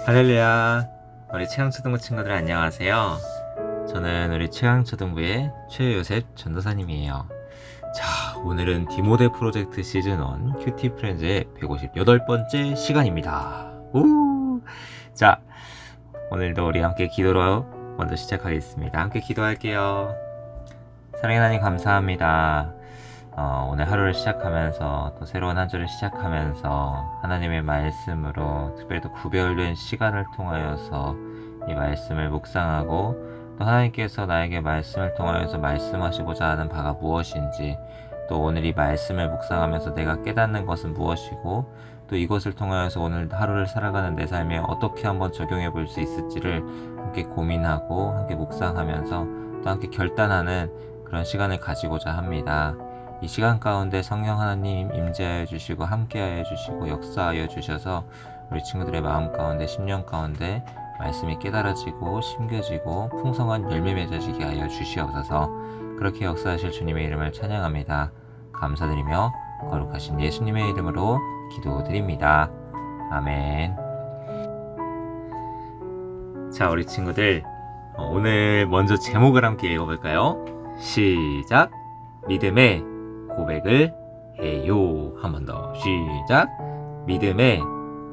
할렐루야. 우리 최강초등부 친구들 안녕하세요. 저는 우리 최강초등부의 최요셉 전도사님이에요. 자, 오늘은 디모데 프로젝트 시즌 1 큐티 프렌즈의 158번째 시간입니다. 우! 자, 오늘도 우리 함께 기도로 먼저 시작하겠습니다. 함께 기도할게요. 사랑의 하나님 감사합니다. 오늘 하루를 시작하면서 또 새로운 한 주를 시작하면서 하나님의 말씀으로 특별히 또 구별된 시간을 통하여서 이 말씀을 묵상하고 또 하나님께서 나에게 말씀을 통하여서 말씀하시고자 하는 바가 무엇인지, 또 오늘 이 말씀을 묵상하면서 내가 깨닫는 것은 무엇이고, 또 이것을 통하여서 오늘 하루를 살아가는 내 삶에 어떻게 한번 적용해 볼 수 있을지를 함께 고민하고 함께 묵상하면서 또 함께 결단하는 그런 시간을 가지고자 합니다. 이 시간 가운데 성령 하나님 임재하여 주시고 함께하여 주시고 역사하여 주셔서 우리 친구들의 마음 가운데 심령 가운데 말씀이 깨달아지고 심겨지고 풍성한 열매 맺어지게 하여 주시옵소서. 그렇게 역사하실 주님의 이름을 찬양합니다. 감사드리며 거룩하신 예수님의 이름으로 기도드립니다. 아멘. 자, 우리 친구들 오늘 먼저 제목을 함께 읽어볼까요? 시작! 믿음의 고백을 해요. 한 번 더 시작. 믿음의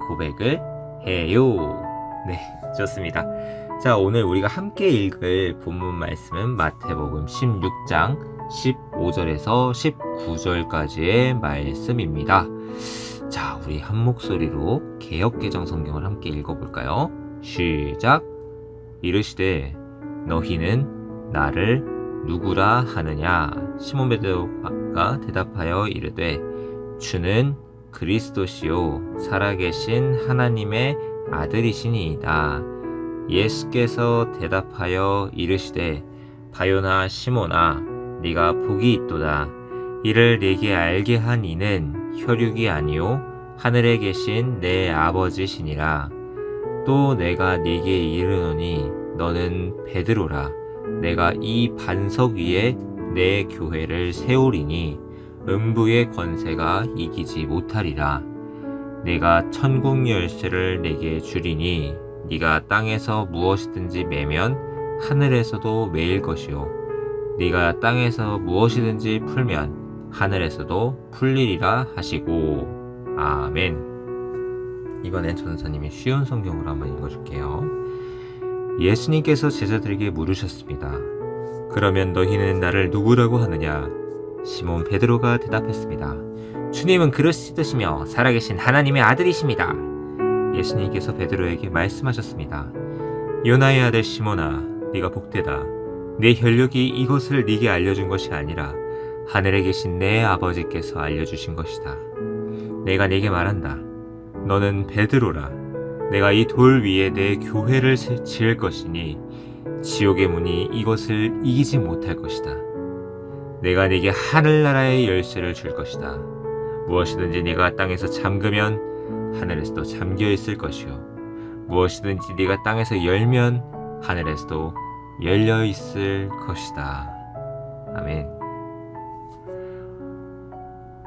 고백을 해요. 네, 좋습니다. 자, 오늘 우리가 함께 읽을 본문 말씀은 마태복음 16장 15절에서 19절까지의 말씀입니다. 자, 우리 한 목소리로 개역개정 성경을 함께 읽어볼까요? 시작. 이르시되 너희는 나를 누구라 하느냐? 시몬 베드로가 대답하여 이르되 주는 그리스도시요 살아계신 하나님의 아들이시니이다. 예수께서 대답하여 이르시되 바요나 시몬아 네가 복이 있도다. 이를 네게 알게 한 이는 혈육이 아니요 하늘에 계신 내 아버지시니라. 또 내가 네게 이르노니 너는 베드로라. 내가 이 반석 위에 내 교회를 세우리니 음부의 권세가 이기지 못하리라. 내가 천국 열쇠를 네게 주리니 네가 땅에서 무엇이든지 매면 하늘에서도 매일 것이요 네가 땅에서 무엇이든지 풀면 하늘에서도 풀리리라 하시고. 아멘. 이번엔 전도사님이 쉬운 성경으로 한번 읽어줄게요. 예수님께서 제자들에게 물으셨습니다. 그러면 너희는 나를 누구라고 하느냐? 시몬 베드로가 대답했습니다. 주님은 그리스도시며 살아계신 하나님의 아들이십니다. 예수님께서 베드로에게 말씀하셨습니다. 요나의 아들 시몬아, 네가 복되다. 내 혈육이 이것을 네게 알려준 것이 아니라 하늘에 계신 내 아버지께서 알려주신 것이다. 내가 네게 말한다. 너는 베드로라. 내가 이 돌 위에 내 교회를 지을 것이니 지옥의 문이 이것을 이기지 못할 것이다. 내가 네게 하늘나라의 열쇠를 줄 것이다. 무엇이든지 네가 땅에서 잠그면 하늘에서도 잠겨 있을 것이요 무엇이든지 네가 땅에서 열면 하늘에서도 열려 있을 것이다. 아멘.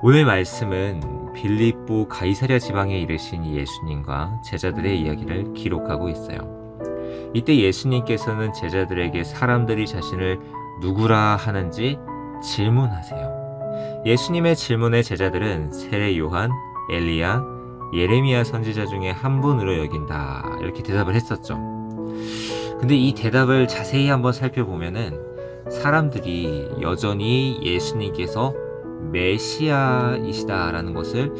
오늘 말씀은 빌립보 가이사랴 지방에 이르신 예수님과 제자들의 이야기를 기록하고 있어요. 이때 예수님께서는 제자들에게 사람들이 자신을 누구라 하는지 질문하세요. 예수님의 질문에 제자들은 세례 요한, 엘리야, 예레미야 선지자 중에 한 분으로 여긴다, 이렇게 대답을 했었죠. 근데 이 대답을 자세히 한번 살펴보면은 사람들이 여전히 예수님께서 메시아이시다라는 것을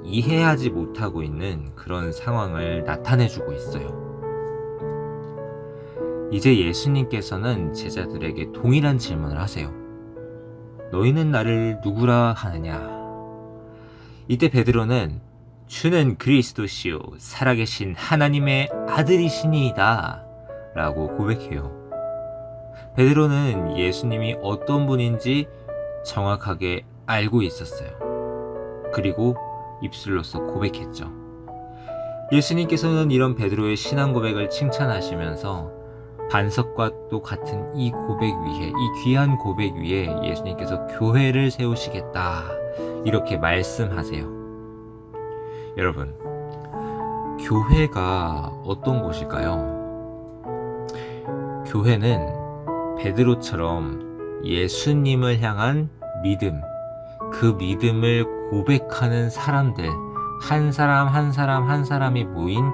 이해하지 못하고 있는 그런 상황을 나타내주고 있어요. 이제 예수님께서는 제자들에게 동일한 질문을 하세요. 너희는 나를 누구라 하느냐? 이때 베드로는 주는 그리스도시요 살아계신 하나님의 아들이시니이다 라고 고백해요. 베드로는 예수님이 어떤 분인지 정확하게 알고 있었어요. 그리고 입술로서 고백했죠. 예수님께서는 이런 베드로의 신앙 고백을 칭찬하시면서 반석과 또 같은 이 고백 위에, 이 귀한 고백 위에 예수님께서 교회를 세우시겠다, 이렇게 말씀하세요. 여러분, 교회가 어떤 곳일까요? 교회는 베드로처럼 예수님을 향한 믿음, 그 믿음을 고백하는 사람들, 한 사람 한 사람 한 사람이 모인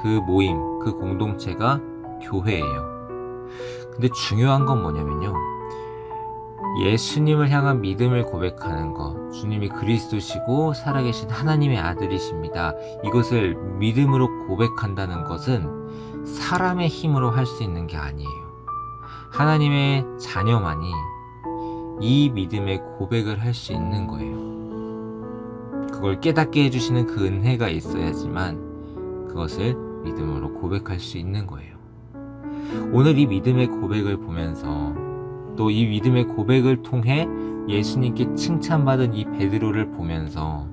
그 모임, 그 공동체가 교회예요. 근데 중요한 건 뭐냐면요, 예수님을 향한 믿음을 고백하는 것, 주님이 그리스도시고 살아계신 하나님의 아들이십니다, 이것을 믿음으로 고백한다는 것은 사람의 힘으로 할 수 있는 게 아니에요. 하나님의 자녀만이 이 믿음의 고백을 할 수 있는 거예요. 그걸 깨닫게 해주시는 그 은혜가 있어야지만 그것을 믿음으로 고백할 수 있는 거예요. 오늘 이 믿음의 고백을 보면서, 또 이 믿음의 고백을 통해 예수님께 칭찬받은 이 베드로를 보면서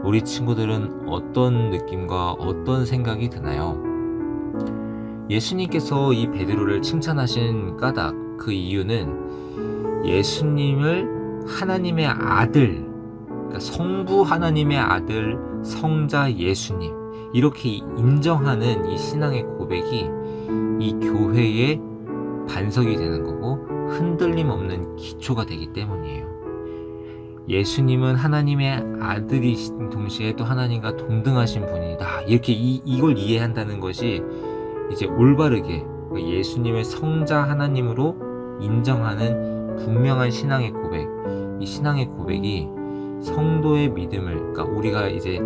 우리 친구들은 어떤 느낌과 어떤 생각이 드나요? 예수님께서 이 베드로를 칭찬하신 까닭, 그 이유는 예수님을 하나님의 아들, 그러니까 성부 하나님의 아들, 성자 예수님, 이렇게 인정하는 이 신앙의 고백이 이 교회의 반석이 되는 거고 흔들림 없는 기초가 되기 때문이에요. 예수님은 하나님의 아들이신 동시에 또 하나님과 동등하신 분이다, 이렇게 이걸 이해한다는 것이 이제 올바르게 예수님을 성자 하나님으로 인정하는 분명한 신앙의 고백, 이 신앙의 고백이 성도의 믿음을, 그러니까 우리가 이제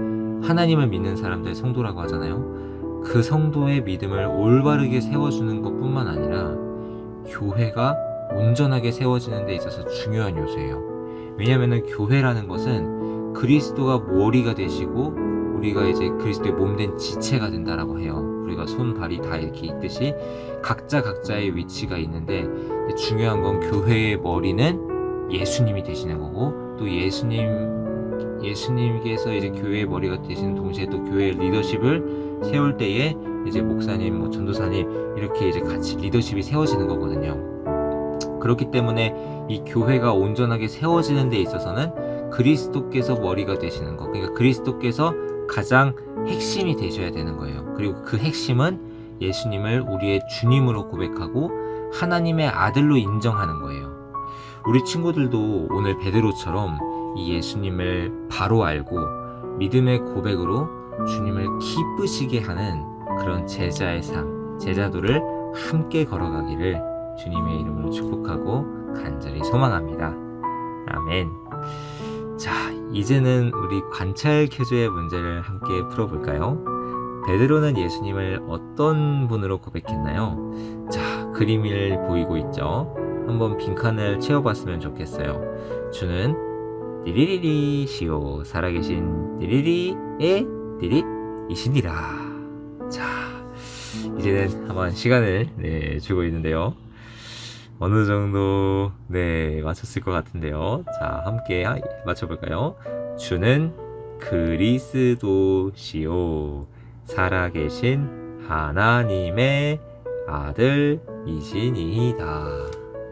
하나님을 믿는 사람들 성도라고 하잖아요. 그 성도의 믿음을 올바르게 세워주는 것뿐만 아니라 교회가 온전하게 세워지는 데 있어서 중요한 요소예요. 왜냐하면 교회라는 것은 그리스도가 머리가 되시고 우리가 이제 그리스도의 몸된 지체가 된다라고 해요. 우리가 손, 발이 다 이렇게 있듯이 각자의 위치가 있는데, 중요한 건 교회의 머리는 예수님이 되시는 거고, 또 예수님께서 이제 교회의 머리가 되시는 동시에 또 교회의 리더십을 세울 때에 이제 목사님, 전도사님, 이렇게 이제 같이 리더십이 세워지는 거거든요. 그렇기 때문에 이 교회가 온전하게 세워지는 데 있어서는 그리스도께서 머리가 되시는 거, 그러니까 그리스도께서 가장 핵심이 되셔야 되는 거예요. 그리고 그 핵심은 예수님을 우리의 주님으로 고백하고 하나님의 아들로 인정하는 거예요. 우리 친구들도 오늘 베드로처럼 이 예수님을 바로 알고 믿음의 고백으로 주님을 기쁘시게 하는 그런 제자의 삶, 제자도를 함께 걸어가기를 주님의 이름으로 축복하고 간절히 소망합니다. 아멘. 자, 이제는 우리 관찰 퀴즈의 문제를 함께 풀어볼까요? 베드로는 예수님을 어떤 분으로 고백했나요? 자, 그림을 보이고 있죠? 한번 빈칸을 채워봤으면 좋겠어요. 주는 띠리리리시오, 살아계신 띠리리의 띠릿이시니라. 자, 이제는 한번 시간을 주고 있는데요. 어느 정도 맞췄을 것 같은데요. 자, 함께 맞춰볼까요? 주는 그리스도시요, 살아계신 하나님의 아들이시니이다.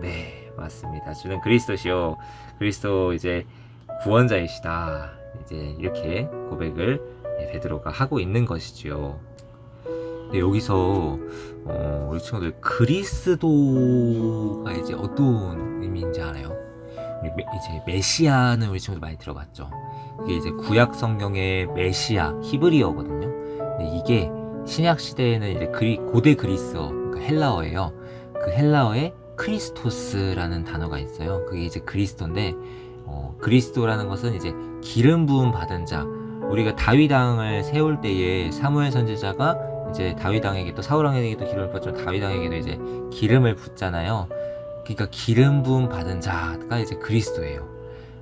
네, 맞습니다. 주는 그리스도시요, 그리스도 이제 구원자이시다, 이제 이렇게 고백을 베드로가 하고 있는 것이지요. 근데 여기서 우리 친구들 그리스도가 이제 어떤 의미인지 알아요? 이제 메시아는 우리 친구들 많이 들어봤죠. 이게 이제 구약 성경의 메시아, 히브리어거든요. 근데 이게 신약 시대에는 이제 고대 그리스어, 그러니까 헬라어예요. 그 헬라어에 크리스토스라는 단어가 있어요. 그게 이제 그리스도인데, 그리스도라는 것은 이제 기름 부음 받은 자. 우리가 다윗 왕을 세울 때에 사무엘 선지자가 이제 다윗 왕에게, 또 사울 왕에게도 기름을 붓지만 다윗 왕에게도 이제 기름을 붓잖아요. 그러니까 기름 부음 받은 자가 이제 그리스도예요.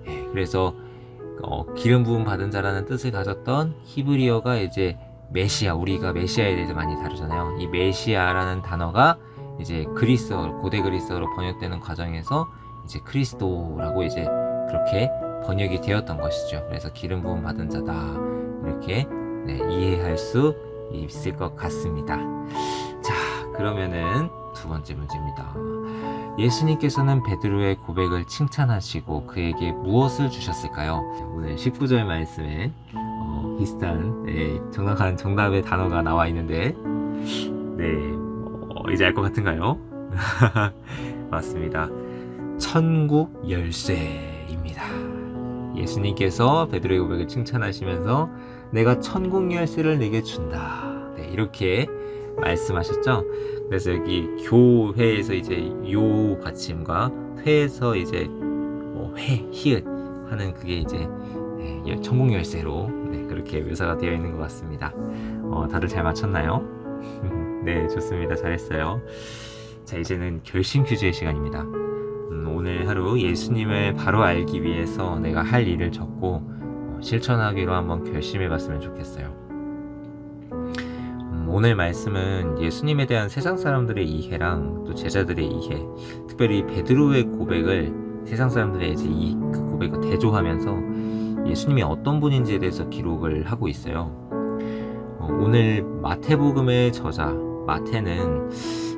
예, 그래서 기름 부음 받은 자라는 뜻을 가졌던 히브리어가 이제 메시아, 우리가 메시아에 대해서 많이 다루잖아요. 이 메시아라는 단어가 이제 그리스어, 고대 그리스어로 번역되는 과정에서 이제 그리스도라고 이제 그렇게 번역이 되었던 것이죠. 그래서 기름 부음 받은 자다, 이렇게 이해할 수 있을 것 같습니다. 자, 그러면은 두 번째 문제입니다. 예수님께서는 베드로의 고백을 칭찬하시고 그에게 무엇을 주셨을까요? 오늘 19절 말씀에 비슷한 정확한 정답의 단어가 나와 있는데 이제 알 것 같은가요? 맞습니다. 천국 열쇠입니다. 예수님께서 베드로의 고백을 칭찬하시면서 내가 천국 열쇠를 내게 준다. 이렇게 말씀하셨죠. 그래서 여기 교회에서 이제 요 받침과 회에서 이제 회, 히읗 하는 그게 이제 천국 열쇠로 그렇게 묘사가 되어 있는 것 같습니다. 다들 잘 맞췄나요? 네, 좋습니다. 잘했어요. 자, 이제는 결심 퀴즈의 시간입니다. 오늘 하루 예수님을 바로 알기 위해서 내가 할 일을 적고 실천하기로 한번 결심해 봤으면 좋겠어요. 오늘 말씀은 예수님에 대한 세상 사람들의 이해랑 또 제자들의 이해, 특별히 베드로의 고백을 세상 사람들의 이제 그 고백을 대조하면서 예수님이 어떤 분인지에 대해서 기록을 하고 있어요. 오늘 마태복음의 저자 마태는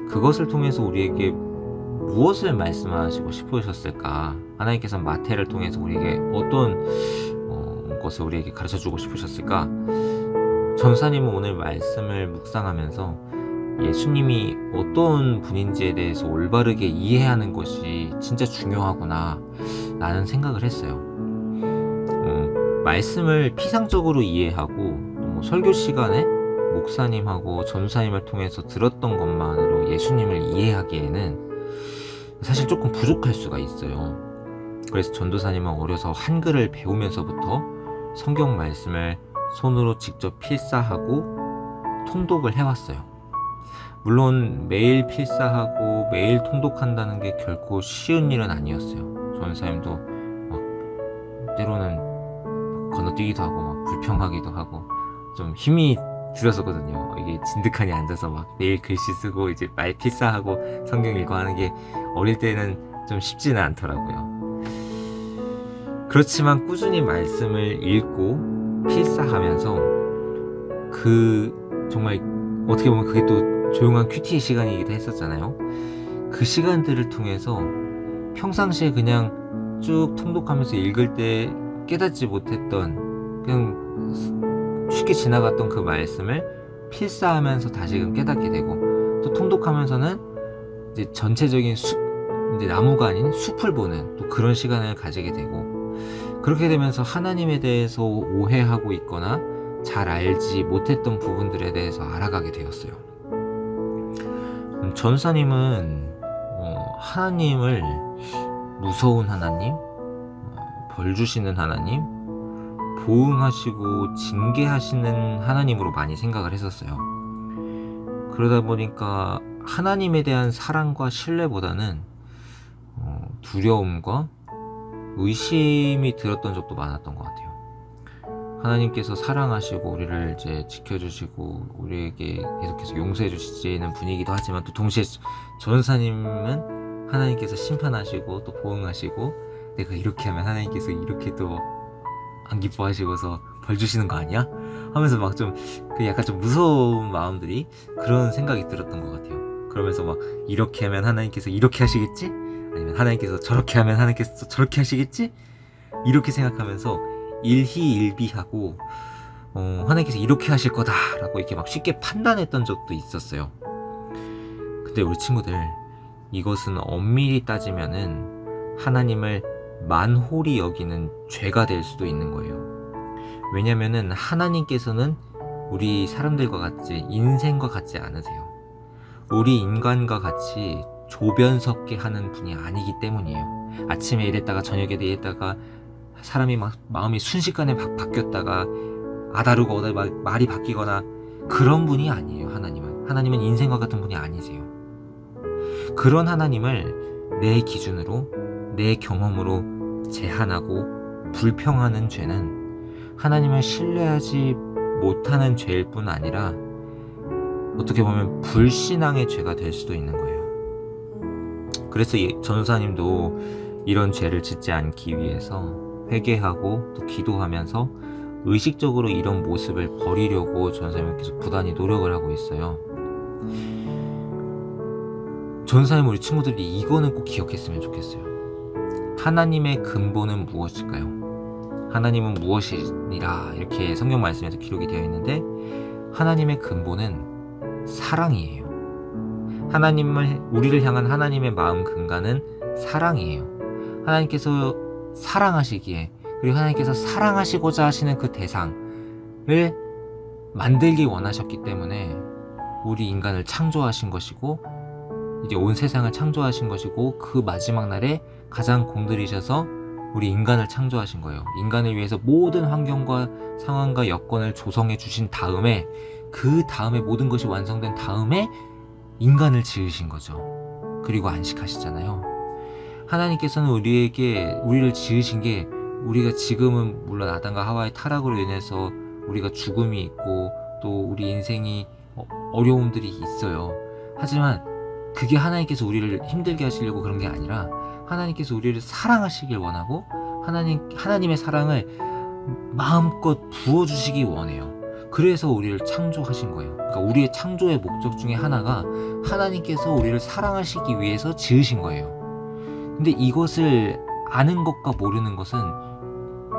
그것을 통해서 우리에게 무엇을 말씀하시고 싶으셨을까? 하나님께서 마태를 통해서 우리에게 어떤 것을 우리에게 가르쳐주고 싶으셨을까? 전사님은 오늘 말씀을 묵상하면서 예수님이 어떤 분인지에 대해서 올바르게 이해하는 것이 진짜 중요하구나 라는 생각을 했어요. 말씀을 피상적으로 이해하고 또 설교 시간에 목사님하고 전사님을 통해서 들었던 것만으로 예수님을 이해하기에는 사실 조금 부족할 수가 있어요. 그래서 전도사님은 어려서 한글을 배우면서부터 성경 말씀을 손으로 직접 필사하고 통독을 해왔어요. 물론 매일 필사하고 매일 통독한다는 게 결코 쉬운 일은 아니었어요. 전사님도 막 때로는 건너뛰기도 하고 막 불평하기도 하고 좀 힘이 들었었거든요. 이게 진득하니 앉아서 막 매일 글씨 쓰고 이제 말 필사하고 성경 읽고 하는 게 어릴 때는 좀 쉽지는 않더라고요. 그렇지만 꾸준히 말씀을 읽고 필사하면서 그 정말 어떻게 보면 그게 또 조용한 큐티의 시간이기도 했었잖아요. 그 시간들을 통해서 평상시에 그냥 쭉 통독하면서 읽을 때 깨닫지 못했던 그냥 쉽게 지나갔던 그 말씀을 필사하면서 다시금 깨닫게 되고 또 통독하면서는 이제 전체적인 이제 나무가 아닌 숲을 보는 또 그런 시간을 가지게 되고 그렇게 되면서 하나님에 대해서 오해하고 있거나 잘 알지 못했던 부분들에 대해서 알아가게 되었어요. 전사님은 하나님을 무서운 하나님, 벌 주시는 하나님, 보응하시고 징계하시는 하나님으로 많이 생각을 했었어요. 그러다 보니까 하나님에 대한 사랑과 신뢰보다는 두려움과 의심이 들었던 적도 많았던 것 같아요. 하나님께서 사랑하시고 우리를 이제 지켜주시고 우리에게 계속해서 용서해 주시는 분이기도 하지만 또 동시에 전사님은 하나님께서 심판하시고 또 보응하시고 내가 이렇게 하면 하나님께서 이렇게 또 안 기뻐하시고서 벌 주시는 거 아니야? 하면서 막 좀 약간 좀 무서운 마음들이 그런 생각이 들었던 것 같아요. 그러면서 막 이렇게 하면 하나님께서 이렇게 하시겠지? 아니면 하나님께서 저렇게 하면 하나님께서 저렇게 하시겠지? 이렇게 생각하면서 일희일비하고 하나님께서 이렇게 하실 거다라고 이렇게 막 쉽게 판단했던 적도 있었어요. 근데 우리 친구들 이것은 엄밀히 따지면은 하나님을 만홀히 여기는 죄가 될 수도 있는 거예요. 왜냐면은 하나님께서는 우리 사람들과 같이 인생과 같지 않으세요. 우리 인간과 같이 조변 섞게 하는 분이 아니기 때문이에요. 아침에 이랬다가 저녁에 이랬다가 사람이 막 마음이 순식간에 바뀌었다가 아다르고 말이 바뀌거나 그런 분이 아니에요. 하나님은 인생과 같은 분이 아니세요. 그런 하나님을 내 기준으로 내 경험으로 제한하고 불평하는 죄는 하나님을 신뢰하지 못하는 죄일 뿐 아니라 어떻게 보면 불신앙의 죄가 될 수도 있는 거예요. 그래서 전도사님도 이런 죄를 짓지 않기 위해서 회개하고 또 기도하면서 의식적으로 이런 모습을 버리려고 전도사님께서 부단히 노력을 하고 있어요. 전도사님 우리 친구들이 이거는 꼭 기억했으면 좋겠어요. 하나님의 근본은 무엇일까요? 하나님은 무엇이니라 이렇게 성경 말씀에서 기록이 되어 있는데 하나님의 근본은 사랑이에요. 우리를 향한 하나님의 마음 근간은 사랑이에요. 하나님께서 사랑하시기에 그리고 하나님께서 사랑하시고자 하시는 그 대상을 만들기 원하셨기 때문에 우리 인간을 창조하신 것이고 이제 온 세상을 창조하신 것이고 그 마지막 날에 가장 공들이셔서 우리 인간을 창조하신 거예요. 인간을 위해서 모든 환경과 상황과 여건을 조성해 주신 다음에 그 다음에 모든 것이 완성된 다음에 인간을 지으신 거죠. 그리고 안식하시잖아요. 하나님께서는 우리를 지으신 게 우리가 지금은 물론 아담과 하와의 타락으로 인해서 우리가 죽음이 있고 또 우리 인생이 어려움들이 있어요. 하지만 그게 하나님께서 우리를 힘들게 하시려고 그런 게 아니라 하나님께서 우리를 사랑하시길 원하고 하나님의 사랑을 마음껏 부어주시기 원해요. 그래서 우리를 창조하신 거예요. 그러니까 우리의 창조의 목적 중에 하나가 하나님께서 우리를 사랑하시기 위해서 지으신 거예요. 근데 이것을 아는 것과 모르는 것은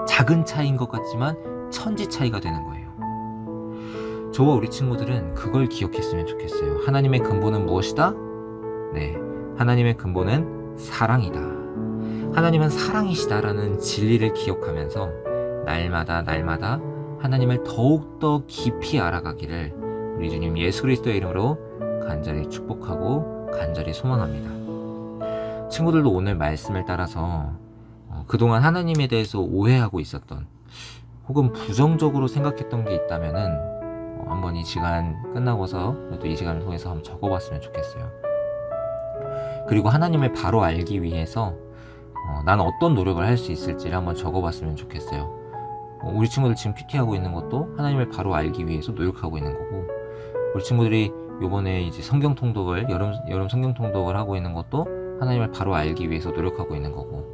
작은 차이인 것 같지만 천지 차이가 되는 거예요. 저와 우리 친구들은 그걸 기억했으면 좋겠어요. 하나님의 근본은 무엇이다? 네, 하나님의 근본은 사랑이다. 하나님은 사랑이시다라는 진리를 기억하면서 날마다 하나님을 더욱더 깊이 알아가기를 우리 주님 예수 그리스도의 이름으로 간절히 축복하고 간절히 소망합니다. 친구들도 오늘 말씀을 따라서 그동안 하나님에 대해서 오해하고 있었던 혹은 부정적으로 생각했던 게 있다면은 한번 이 시간 끝나고서 또 이 시간을 통해서 한번 적어봤으면 좋겠어요. 그리고 하나님을 바로 알기 위해서 난 어떤 노력을 할 수 있을지를 한번 적어봤으면 좋겠어요. 우리 친구들 지금 큐티하고 있는 것도 하나님을 바로 알기 위해서 노력하고 있는 거고, 우리 친구들이 요번에 이제 성경 통독을 여름 성경 통독을 하고 있는 것도 하나님을 바로 알기 위해서 노력하고 있는 거고,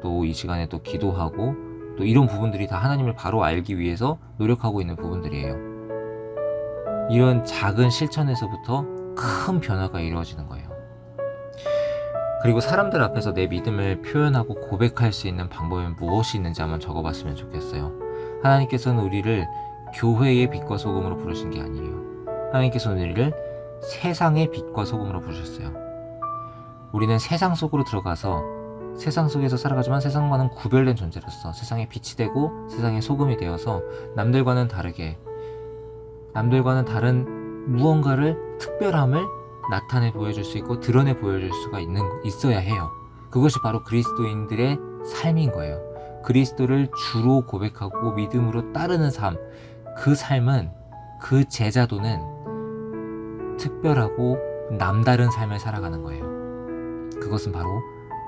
또 이 시간에 또 기도하고 또 이런 부분들이 다 하나님을 바로 알기 위해서 노력하고 있는 부분들이에요. 이런 작은 실천에서부터 큰 변화가 이루어지는 거예요. 그리고 사람들 앞에서 내 믿음을 표현하고 고백할 수 있는 방법이 무엇이 있는지 한번 적어봤으면 좋겠어요. 하나님께서는 우리를 교회의 빛과 소금으로 부르신 게 아니에요. 하나님께서는 우리를 세상의 빛과 소금으로 부르셨어요. 우리는 세상 속으로 들어가서 세상 속에서 살아가지만 세상과는 구별된 존재로서 세상의 빛이 되고 세상의 소금이 되어서 남들과는 다른 무언가를 특별함을 나타내 보여줄 수 있고 드러내 보여줄 수가 있어야 해요. 그것이 바로 그리스도인들의 삶인 거예요. 그리스도를 주로 고백하고 믿음으로 따르는 삶, 그 삶은, 그 제자도는 특별하고 남다른 삶을 살아가는 거예요. 그것은 바로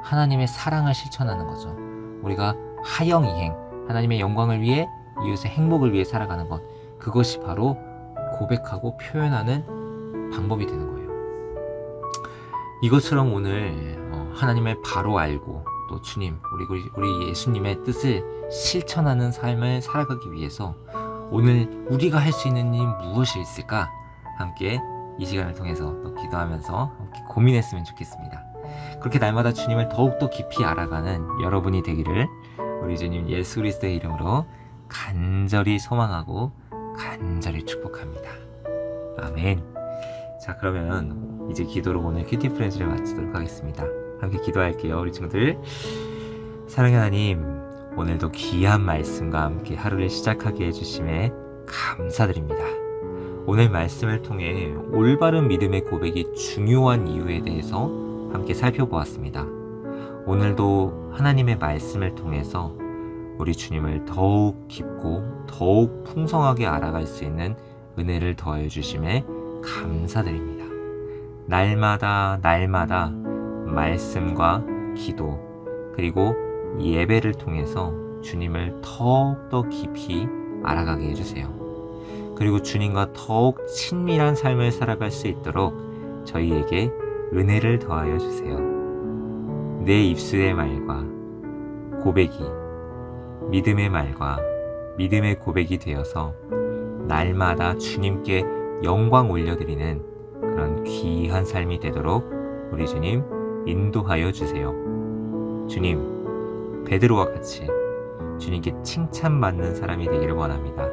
하나님의 사랑을 실천하는 거죠. 우리가 하영이행, 하나님의 영광을 위해 이웃의 행복을 위해 살아가는 것, 그것이 바로 고백하고 표현하는 방법이 되는 거예요. 이것처럼 오늘 하나님을 바로 알고 또 주님, 우리 예수님의 뜻을 실천하는 삶을 살아가기 위해서 오늘 우리가 할 수 있는 일 무엇이 있을까? 함께 이 시간을 통해서 또 기도하면서 함께 고민했으면 좋겠습니다. 그렇게 날마다 주님을 더욱더 깊이 알아가는 여러분이 되기를 우리 주님 예수 그리스도의 이름으로 간절히 소망하고 간절히 축복합니다. 아멘. 자, 그러면 이제 기도로 오늘 큐티 프렌즈를 마치도록 하겠습니다. 함께 기도할게요. 우리 친구들, 사랑의 하나님, 오늘도 귀한 말씀과 함께 하루를 시작하게 해주심에 감사드립니다. 오늘 말씀을 통해 올바른 믿음의 고백이 중요한 이유에 대해서 함께 살펴보았습니다. 오늘도 하나님의 말씀을 통해서 우리 주님을 더욱 깊고 더욱 풍성하게 알아갈 수 있는 은혜를 더해 주심에 감사드립니다. 날마다 말씀과 기도 그리고 예배를 통해서 주님을 더욱더 깊이 알아가게 해주세요. 그리고 주님과 더욱 친밀한 삶을 살아갈 수 있도록 저희에게 은혜를 더하여 주세요. 내 입술의 말과 고백이 믿음의 말과 믿음의 고백이 되어서 날마다 주님께 영광 올려드리는 그런 귀한 삶이 되도록 우리 주님 인도하여 주세요. 주님, 베드로와 같이 주님께 칭찬받는 사람이 되기를 원합니다.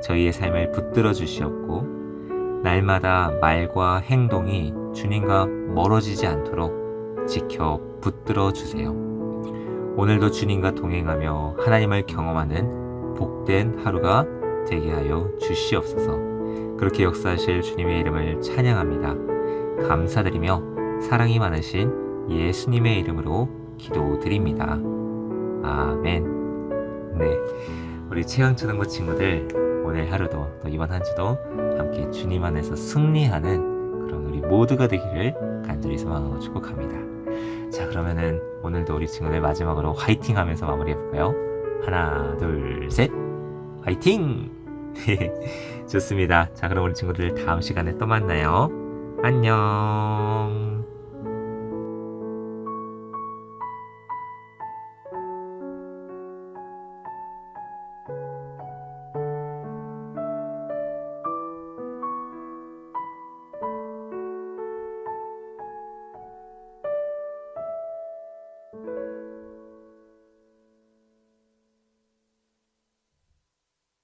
저희의 삶을 붙들어 주시옵고 날마다 말과 행동이 주님과 멀어지지 않도록 지켜 붙들어 주세요. 오늘도 주님과 동행하며 하나님을 경험하는 복된 하루가 되게 하여 주시옵소서. 그렇게 역사하실 주님의 이름을 찬양합니다. 감사드리며 사랑이 많으신 예수님의 이름으로 기도드립니다. 아멘. 네, 우리 최강초등부 친구들 오늘 하루도 또 이번 한 주도 함께 주님 안에서 승리하는 그런 우리 모두가 되기를 간절히 소망하고 축복합니다. 자, 그러면은 오늘도 우리 친구들 마지막으로 화이팅 하면서 마무리해볼까요? 하나, 둘, 셋, 화이팅! 네, 좋습니다. 자, 그럼 우리 친구들 다음 시간에 또 만나요. 안녕.